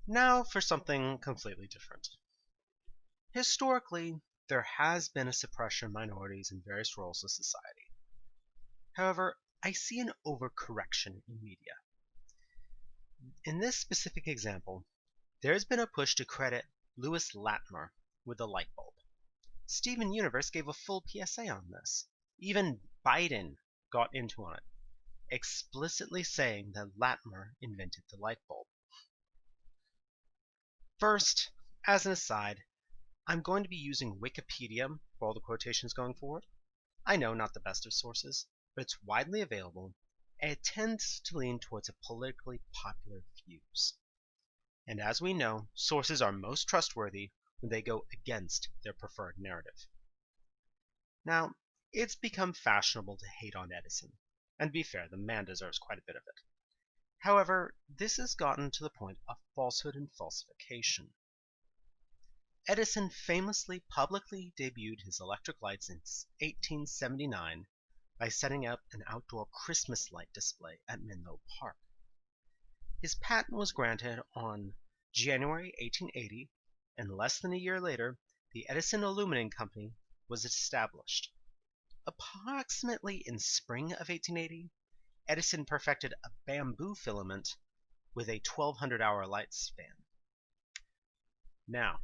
Now for something completely different. Historically, there has been a suppression of minorities in various roles of society. However, I see an overcorrection in media. In this specific example, there has been a push to credit Lewis Latimer with the light bulb. Steven Universe gave a full PSA on this. Even Biden got into on it, explicitly saying that Latimer invented the light bulb. First, as an aside, I'm going to be using Wikipedia for all the quotations going forward. I know, not the best of sources, but it's widely available, and it tends to lean towards a politically popular views. And as we know, sources are most trustworthy when they go against their preferred narrative. Now, it's become fashionable to hate on Edison, and to be fair, the man deserves quite a bit of it. However, this has gotten to the point of falsehood and falsification. Edison famously publicly debuted his electric lights in 1879 by setting up an outdoor Christmas light display at Menlo Park. His patent was granted on January 1880, and less than a year later, the Edison Aluminum Company was established. Approximately in spring of 1880, Edison perfected a bamboo filament with a 1200-hour lifespan. Now,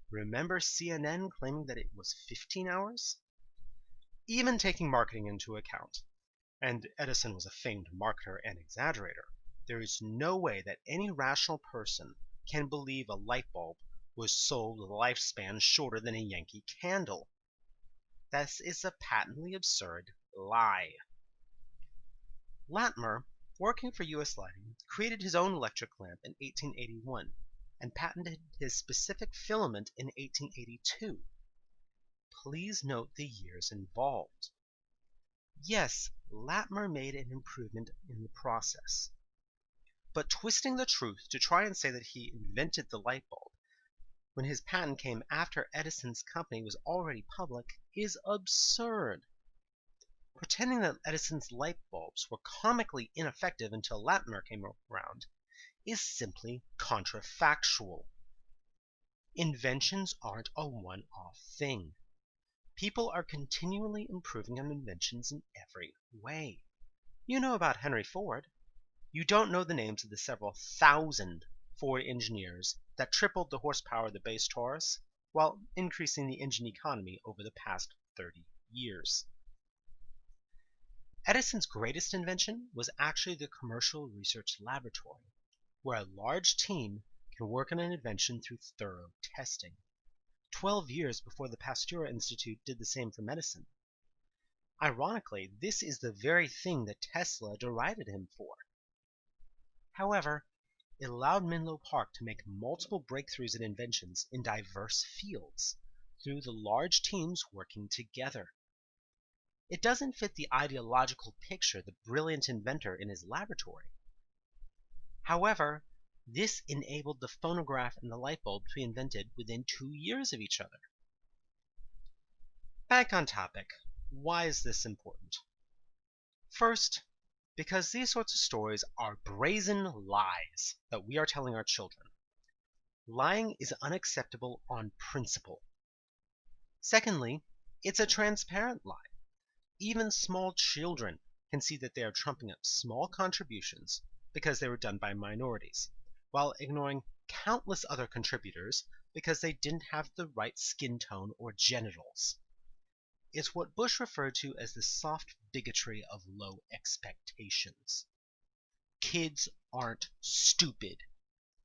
remember CNN claiming that it was 15 hours? Even taking marketing into account, and Edison was a famed marketer and exaggerator, there is no way that any rational person can believe a light bulb was sold with a lifespan shorter than a Yankee Candle. This is a patently absurd lie. Latimer, working for U.S. Lighting, created his own electric lamp in 1881 and patented his specific filament in 1882. Please note the years involved. Yes, Latimer made an improvement in the process, but twisting the truth to try and say that he invented the light bulb when his patent came after Edison's company was already public is absurd. Pretending that Edison's light bulbs were comically ineffective until Latimer came around is simply contrafactual. Inventions aren't a one-off thing. People are continually improving on inventions in every way. You know about Henry Ford. You don't know the names of the several thousand Ford engineers that tripled the horsepower of the base Taurus while increasing the engine economy over the past 30 years. Edison's greatest invention was actually the Commercial Research Laboratory, where a large team can work on an invention through thorough testing. 12 years before the Pasteur Institute did the same for medicine. Ironically, this is the very thing that Tesla derided him for. However, it allowed Menlo Park to make multiple breakthroughs and inventions in diverse fields through the large teams working together. It doesn't fit the ideological picture of the brilliant inventor in his laboratory. However, this enabled the phonograph and the light bulb to be invented within 2 years of each other. Back on topic, why is this important? First, because these sorts of stories are brazen lies that we are telling our children. Lying is unacceptable on principle. Secondly, it's a transparent lie. Even small children can see that they are trumping up small contributions because they were done by minorities, while ignoring countless other contributors because they didn't have the right skin tone or genitals. It's what Bush referred to as the soft bigotry of low expectations. Kids aren't stupid.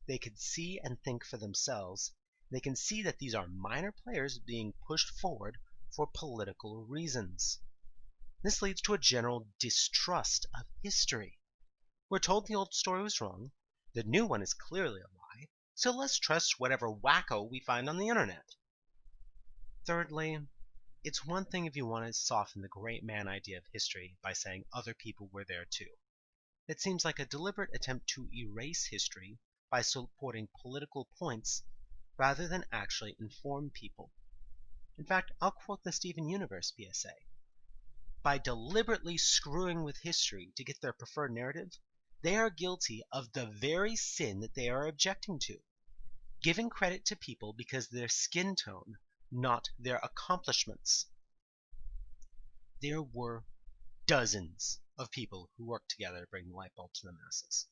They can see and think for themselves. They can see that these are minor players being pushed forward for political reasons. This leads to a general distrust of history. We're told the old story was wrong, the new one is clearly a lie, so let's trust whatever wacko we find on the internet. Thirdly, it's one thing if you want to soften the great man idea of history by saying other people were there too. It seems like a deliberate attempt to erase history by supporting political points rather than actually inform people. In fact, I'll quote the Steven Universe PSA. By deliberately screwing with history to get their preferred narrative, they are guilty of the very sin that they are objecting to. giving credit to people because of their skin tone, not their accomplishments. There were dozens of people who worked together to bring the light bulb to the masses.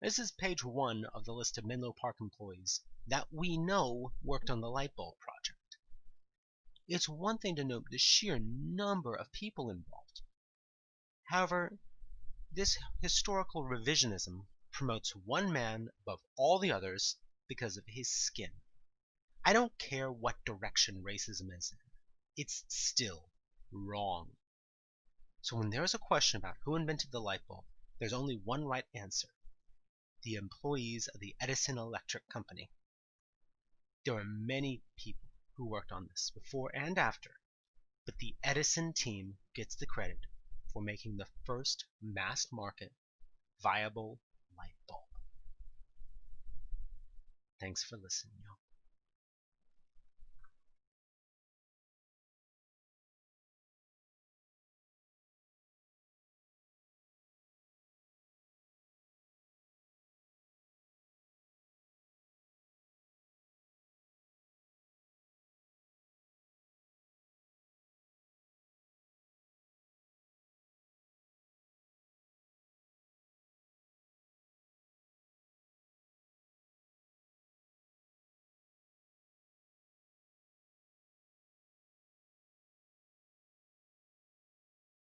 This is page 1 of the list of Menlo Park employees that we know worked on the light bulb project. It's one thing to note the sheer number of people involved. However, this historical revisionism promotes one man above all the others because of his skin. I don't care what direction racism is in. It's still wrong. So when there's a question about who invented the light bulb, there's only one right answer: the employees of the Edison Electric Company. There are many people who worked on this before and after, but the Edison team gets the credit for making the first mass market viable light bulb. Thanks for listening, y'all.